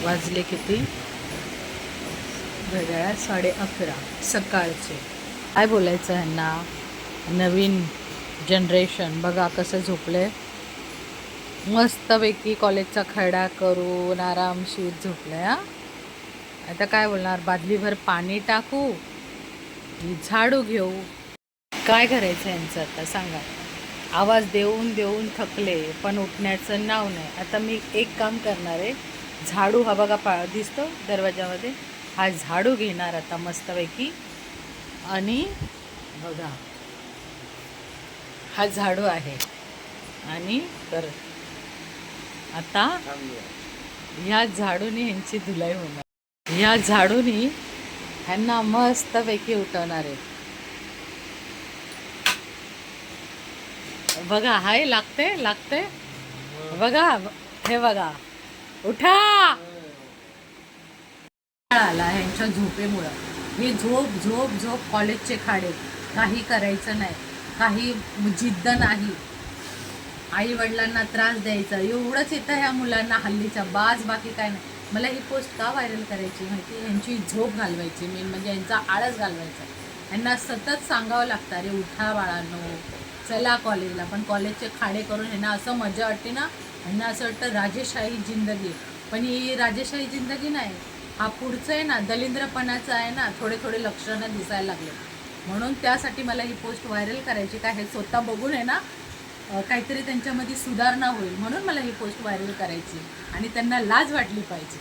वाजले किती? घड्याळात 11:30 सकाळचे. काय बोलायचं ह्यांना? नवीन जनरेशन बघा कसं झोपले, मस्तपैकी कॉलेजचा खडा करून आरामशीर झोपले. हा, आता काय बोलणार? बादलीभर पाणी टाकू की झाडू घेऊ? काय करायचं यांचं आता सांगा. आवाज देऊन देऊन थकले पण उठण्याचं नाव नाही. आता मी एक काम करणार आहे. झाडू हा बघा दिसतो दरवाजामध्ये, हा झाडू घेणार आता मस्तपैकी. आणि बघा हा झाडू आहे. आणि तर आता ह्या झाडूने ह्यांची धुलाई होणार. ह्या झाडूनी ह्यांना मस्तपैकी उठवणार आहे. बघा हाय, लागते लागते बघा. हे बघा, उठा. आला ह्यांच्या झोपेमुळं. हे झोप झोप झोप, कॉलेजचे खाडे, काही करायचं नाही, काही जिद्द नाही, आई वडिलांना त्रास द्यायचा, एवढंच येतं ह्या मुलांना हल्लीच्या. बास, बाकी काय नाही. मला ही पोस्ट का व्हायरल करायची माहिती? ह्यांची झोप घालवायची, मेन म्हणजे यांचा आळस घालवायचा. यांना सतत सांगावं लागतं, अरे उठा बाळांनो, चला कॉलेजला. पण कॉलेजचे खाडे करून ह्यांना असं मजा वाटते ना, ह्यांना असं वाटतं राजेशाही जिंदगी. पण ही राजेशाही जिंदगी नाही, हा पुढचं आहे ना, दलिंद्रपणाचं आहे ना. थोडे थोडे लक्षणं दिसायला लागले. म्हणून त्यासाठी मला ही पोस्ट व्हायरल करायची. काय हे स्वतः बघून आहे ना काहीतरी त्यांच्यामध्ये सुधारणा होईल, म्हणून मला ही पोस्ट व्हायरल करायची आणि त्यांना लाज वाटली पाहिजे.